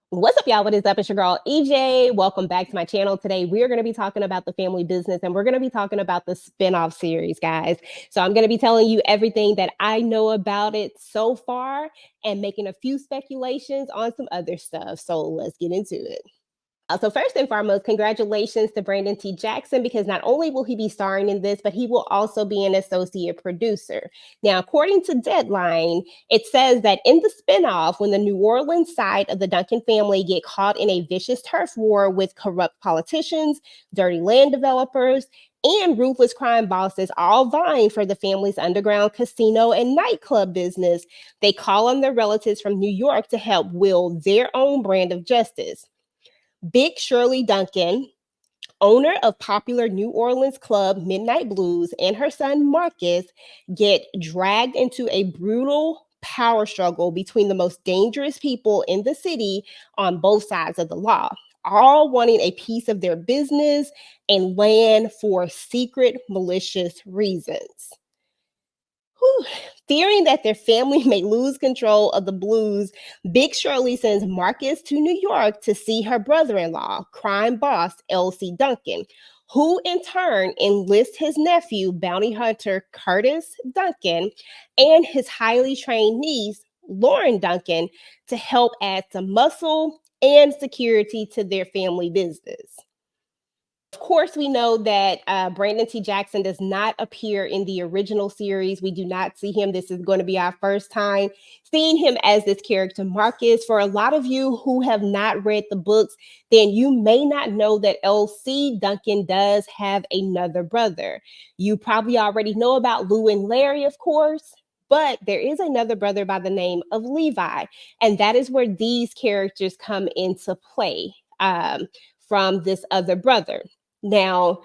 What's up, y'all? What is up? It's your girl, EJ. Welcome back to my channel. Today, we're going to be talking about the family business and we're going to be talking about the spinoff series, guys. So, I'm going to be telling you everything that I know about it so far and making a few speculations on some other stuff. So, let's get into it. So first and foremost, congratulations to Brandon T. Jackson, because not only will he be starring in this, but he will also be an associate producer. Now, according to Deadline, it says that in the spinoff, when the New Orleans side of the Duncan family get caught in a vicious turf war with corrupt politicians, dirty land developers, and ruthless crime bosses all vying for the family's underground casino and nightclub business, they call on their relatives from New York to help wield their own brand of justice. Big Shirley Duncan, owner of popular New Orleans club Midnight Blues, and her son Marcus get dragged into a brutal power struggle between the most dangerous people in the city on both sides of the law, all wanting a piece of their business and land for secret malicious reasons. Whew. Fearing that their family may lose control of the blues, Big Shirley sends Marcus to New York to see her brother in law, crime boss L.C. Duncan, who in turn enlists his nephew, bounty hunter Curtis Duncan, and his highly trained niece, Lauren Duncan, to help add some muscle and security to their family business. Of course, we know that Brandon T. Jackson does not appear in the original series. We do not see him. This is going to be our first time seeing him as this character, Marcus. For a lot of you who have not read the books, then you may not know that L.C. Duncan does have another brother. You probably already know about Lou and Larry, of course. But there is another brother by the name of Levi, and that is where these characters come into play from this other brother. Now,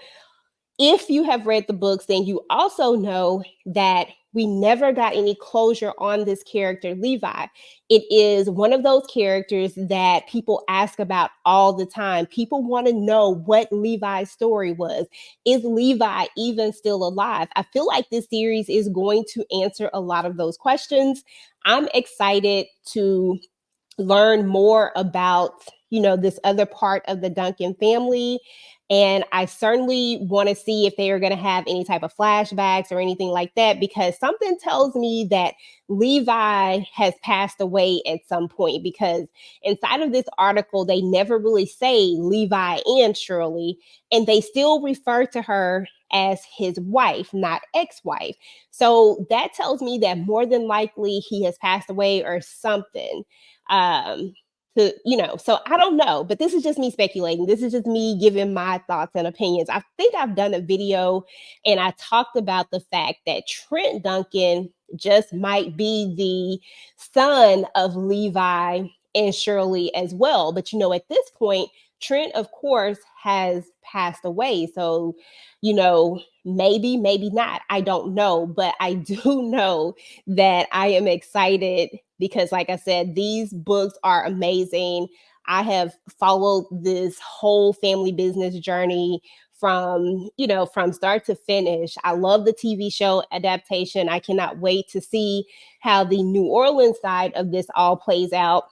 if you have read the books, then you also know that we never got any closure on this character, Levi. It is one of those characters that people ask about all the time. People want to know what Levi's story was. Is Levi even still alive? I feel like this series is going to answer a lot of those questions. I'm excited to learn more about, this other part of the Duncan family. And I certainly want to see if they are going to have any type of flashbacks or anything like that, because something tells me that Levi has passed away at some point, because inside of this article, they never really say Levi and Shirley, and they still refer to her as his wife, not ex-wife. So that tells me that more than likely he has passed away or something. Um, so I don't know, but this is just me speculating. This is just me giving my thoughts and opinions. I think I've done a video and I talked about the fact that Trent Duncan just might be the son of Levi and Shirley as well. But at this point, Trent, of course, has passed away. So, maybe not. I don't know. But I do know that I am excited because, like I said, these books are amazing. I have followed this whole family business journey from start to finish. I love the TV show adaptation. I cannot wait to see how the New Orleans side of this all plays out.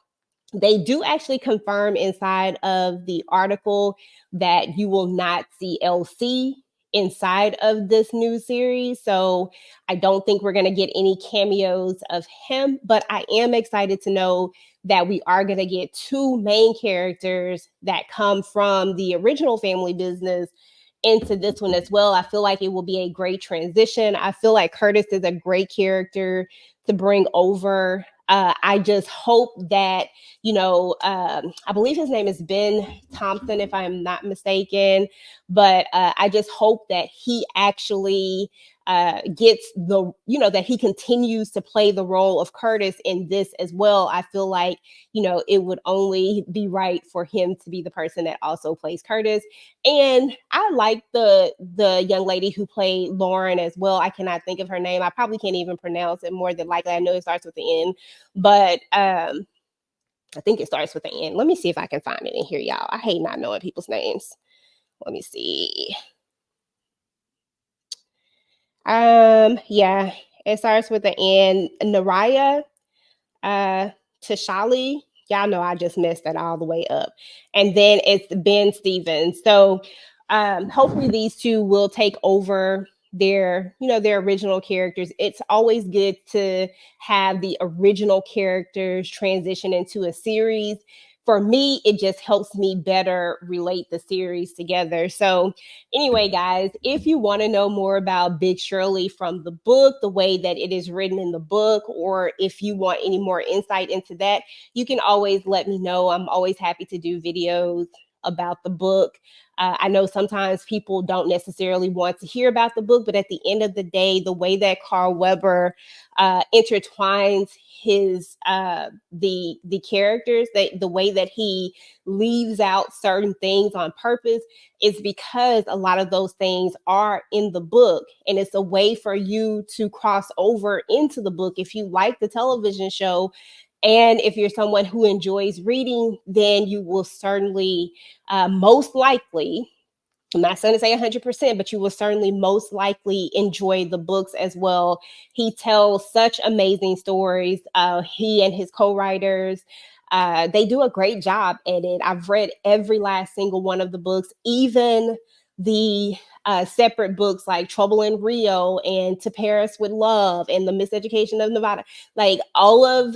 They do actually confirm inside of the article that you will not see LC inside of this new series. So I don't think we're going to get any cameos of him, but I am excited to know that we are going to get two main characters that come from the original family business into this one as well. I feel like it will be a great transition. I feel like Curtis is a great character to bring over. I just hope that, I believe his name is Ben Thompson, if I'm not mistaken, but I just hope that he actually gets that he continues to play the role of Curtis in this as well. I feel like, it would only be right for him to be the person that also plays Curtis. And I like the young lady who played Lauren as well. I cannot think of her name. I probably can't even pronounce it, more than likely. I know it starts with the N, but I think it starts with the N. Let me see if I can find it in here, y'all. I hate not knowing people's names. Let me see. Yeah, it starts with the N. Naraya, Tashali. y'all know I just messed that all the way up. And then it's Ben Stevens. So hopefully these two will take over their original characters. It's always good to have the original characters transition into a series. For me, it just helps me better relate the series together. So anyway, guys, if you want to know more about Big Shirley from the book, the way that it is written in the book, or if you want any more insight into that, you can always let me know. I'm always happy to do videos about the book. I know sometimes people don't necessarily want to hear about the book, but at the end of the day, the way that Carl Weber intertwines his the characters, the way that he leaves out certain things on purpose, is because a lot of those things are in the book, and it's a way for you to cross over into the book if you like the television show. And if you're someone who enjoys reading, then you will certainly, most likely, I'm not saying to say 100%, but you will certainly most likely enjoy the books as well. He tells such amazing stories. He and his co-writers, they do a great job at it. I've read every last single one of the books, even the separate books like Trouble in Rio and To Paris with Love and The Miseducation of Nevada, like all of,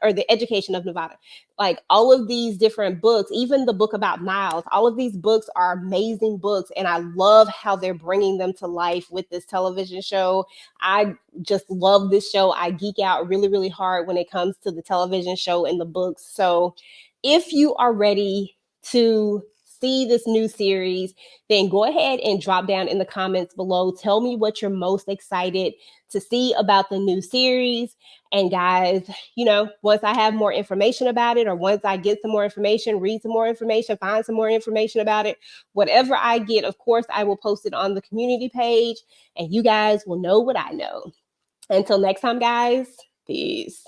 or The Education of Nevada, like all of these different books, even the book about Miles, all of these books are amazing books. And I love how they're bringing them to life with this television show. I just love this show. I geek out really, really hard when it comes to the television show and the books. So if you are ready to see this new series, then go ahead and drop down in the comments below. Tell me what you're most excited to see about the new series. And guys, once I have more information about it, or once I get some more information, read some more information, find some more information about it, whatever I get, of course, I will post it on the community page, and you guys will know what I know. Until next time, guys, peace.